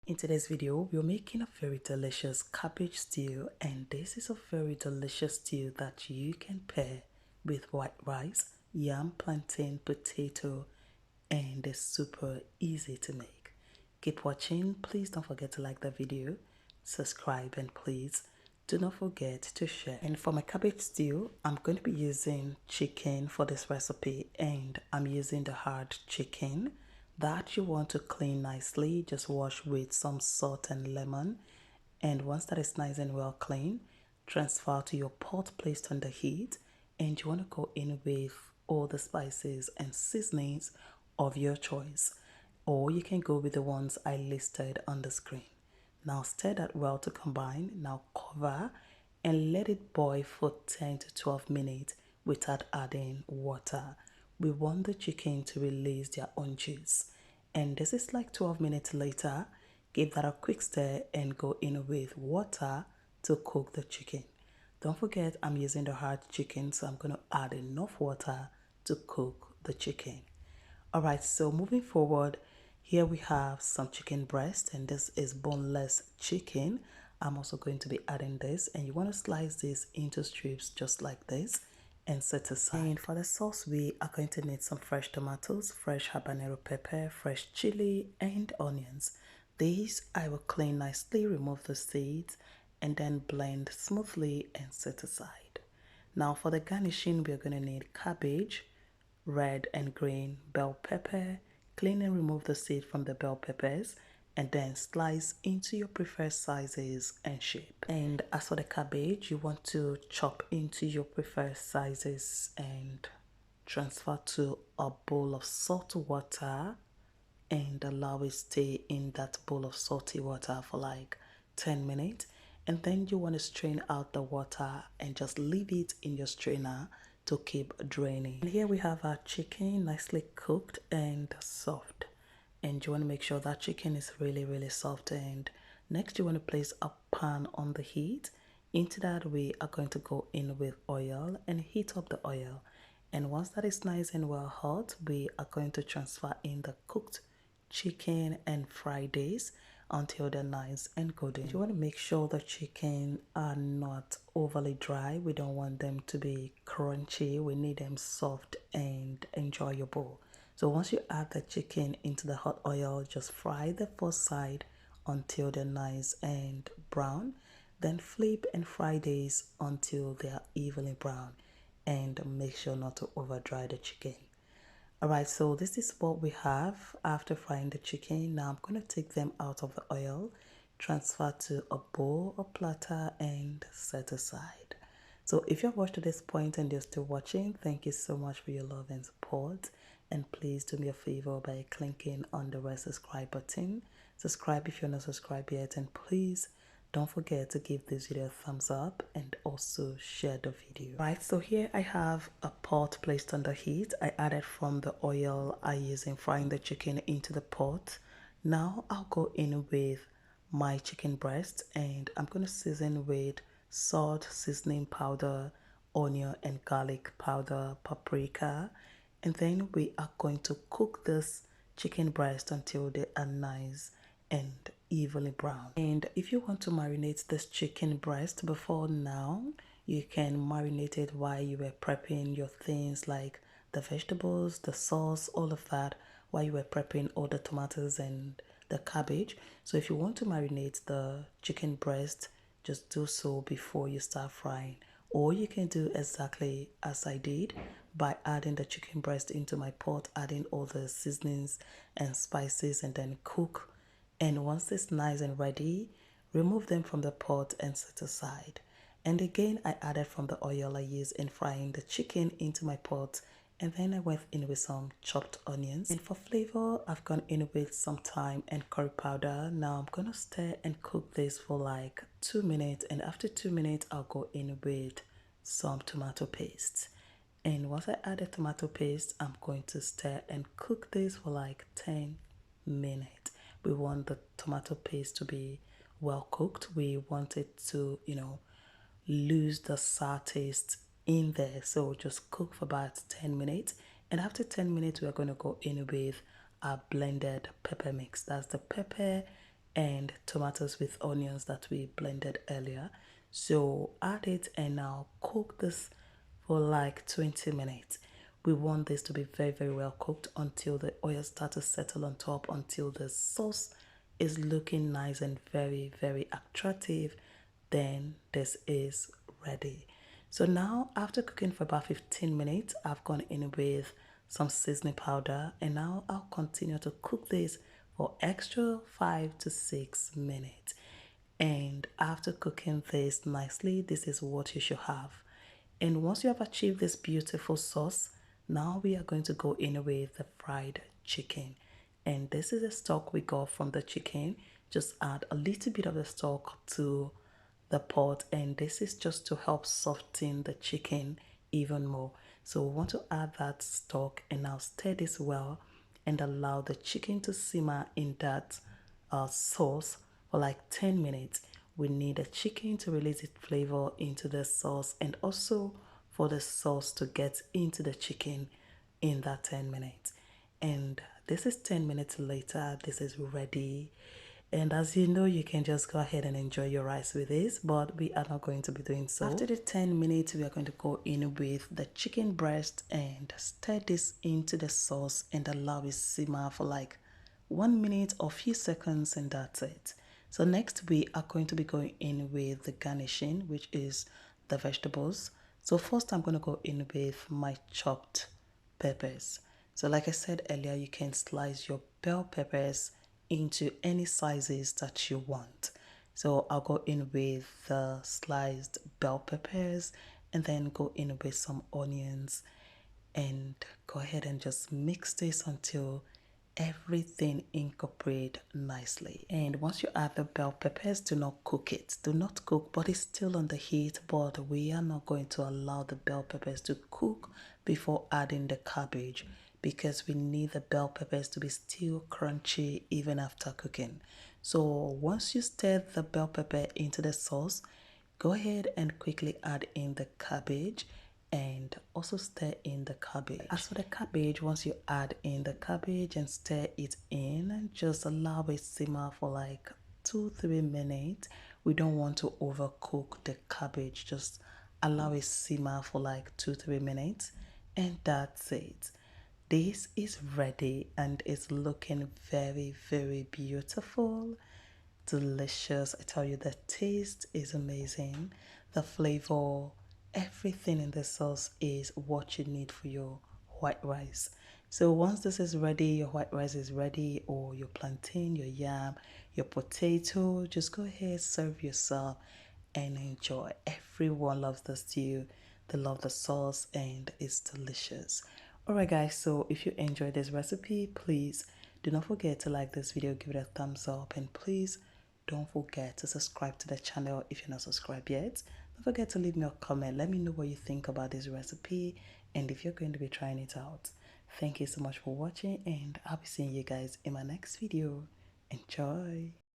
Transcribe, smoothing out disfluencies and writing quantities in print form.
In today's video, we're making a very delicious cabbage stew, and this is a very delicious stew that you can pair with white rice, yam, plantain, potato, and it's super easy to make. Keep watching. Please don't forget to like the video, subscribe, and please do not forget to share. And for my cabbage stew, I'm going to be using chicken for this recipe, and I'm using the hard chicken that you want to clean nicely. Just wash with some salt and lemon, and once that is nice and well clean, transfer to your pot placed on the heat, and you want to go in with all the spices and seasonings of your choice, or you can go with the ones I listed on the screen. Now stir that well to combine. Now cover and let it boil for 10 to 12 minutes without adding water. We want the chicken to release their own juice. And this is like 12 minutes later. Give that a quick stir and go in with water to cook the chicken. Don't forget, I'm using the hard chicken, so I'm going to add enough water to cook the chicken. Alright, so moving forward, here we have some chicken breast, and this is boneless chicken. I'm also going to be adding this, and you want to slice this into strips just like this and set aside. And for the sauce, we are going to need some fresh tomatoes, fresh habanero pepper, fresh chili, and onions. These I will clean nicely, remove the seeds, and then blend smoothly and set aside. Now for the garnishing, we are going to need cabbage, red and green bell pepper. Clean and remove the seed from the bell peppers, and then slice into your preferred sizes and shape. And as for the cabbage, you want to chop into your preferred sizes and transfer to a bowl of salt water, and allow it stay in that bowl of salty water for like 10 minutes. And then you want to strain out the water and just leave it in your strainer to keep draining. And here we have our chicken nicely cooked and soft, and you want to make sure that chicken is really soft. And next you want to place a pan on the heat. Into that, we are going to go in with oil and heat up the oil, and once that is nice and well hot, we are going to transfer in the cooked chicken and fry this until they're nice and golden. You want to make sure the chicken are not overly dry. We don't want them to be crunchy. We need them soft and enjoyable. So once you add the chicken into the hot oil, just fry the first side until they're nice and brown. Then flip and fry these until they are evenly brown, and make sure not to over dry the chicken. Alright, so this is what we have after frying the chicken. Now I'm going to take them out of the oil, transfer to a bowl or platter, and set aside. So if you've watched to this point and you're still watching, thank you so much for your love and support. And please do me a favor by clicking on the red subscribe button. Subscribe if you're not subscribed yet, and please don't forget to give this video a thumbs up and also share the video. Right, so here I have a pot placed on the heat. I added from the oil I used in frying the chicken into the pot. Now I'll go in with my chicken breast, and I'm going to season with salt, seasoning powder, onion and garlic powder, paprika, and then we are going to cook this chicken breast until they are nice and evenly brown. And if you want to marinate this chicken breast before now, you can marinate it while you were prepping your things like the vegetables, the sauce, all of that, while you were prepping all the tomatoes and the cabbage. So if you want to marinate the chicken breast, just do so before you start frying. Or you can do exactly as I did by adding the chicken breast into my pot, adding all the seasonings and spices, and then cook. And once it's nice and ready, remove them from the pot and set aside. And again, I added from the oil I used in frying the chicken into my pot, and then I went in with some chopped onions. And for flavor, I've gone in with some thyme and curry powder. Now I'm gonna stir and cook this for like 2 minutes, and after 2 minutes, I'll go in with some tomato paste. And once I add the tomato paste, I'm going to stir and cook this for like 10 minutes. We want the tomato paste to be well cooked. We want it to, lose the sour taste in there. So just cook for about 10 minutes. And after 10 minutes, we're going to go in with our blended pepper mix. That's the pepper and tomatoes with onions that we blended earlier. So add it and now cook this for like 20 minutes. We want this to be very, very well cooked until the oil starts to settle on top, until the sauce is looking nice and very, very attractive. Then this is ready. So now after cooking for about 15 minutes, I've gone in with some seasoning powder, and now I'll continue to cook this for extra 5 to 6 minutes. And after cooking this nicely, this is what you should have. And once you have achieved this beautiful sauce, now we are going to go in with the fried chicken. And this is the stock we got from the chicken. Just add a little bit of the stock to the pot, and this is just to help soften the chicken even more. So we want to add that stock and now stir this well and allow the chicken to simmer in that sauce for like 10 minutes. We need the chicken to release its flavor into the sauce, and also for the sauce to get into the chicken in that 10 minutes. And this is 10 minutes later. This is ready. And as you know, you can just go ahead and enjoy your rice with this, but we are not going to be doing so. After the 10 minutes, we are going to go in with the chicken breast and stir this into the sauce and allow it simmer for like 1 minute or few seconds, and that's it. So next we are going to be going in with the garnishing, which is the vegetables. So first I'm going to go in with my chopped peppers. So like I said earlier, you can slice your bell peppers into any sizes that you want. So I'll go in with the sliced bell peppers and then go in with some onions and go ahead and just mix this until everything incorporate nicely. And once you add the bell peppers, do not cook it. Do not cook, but it's still on the heat, but we are not going to allow the bell peppers to cook before adding the cabbage, because we need the bell peppers to be still crunchy even after cooking. So once you stir the bell pepper into the sauce, go ahead and quickly add in the cabbage and also stir in the cabbage. As for the cabbage, once you add in the cabbage and stir it in, just allow it simmer for like 2-3 minutes. We don't want to overcook the cabbage, just allow it simmer for like 2-3 minutes, and that's it. This is ready and it's looking very, very beautiful, delicious. I tell you, the taste is amazing. The flavor, everything in the sauce is what you need for your white rice. So once this is ready, your white rice is ready, or your plantain, your yam, your potato, just go ahead, serve yourself and enjoy. Everyone loves the stew, they love the sauce, and it's delicious. Alright guys, so if you enjoyed this recipe, please do not forget to like this video, give it a thumbs up, and please don't forget to subscribe to the channel if you're not subscribed yet. Don't forget to leave me a comment. Let me know what you think about this recipe and if you're going to be trying it out. Thank you so much for watching, and I'll be seeing you guys in my next video. Enjoy!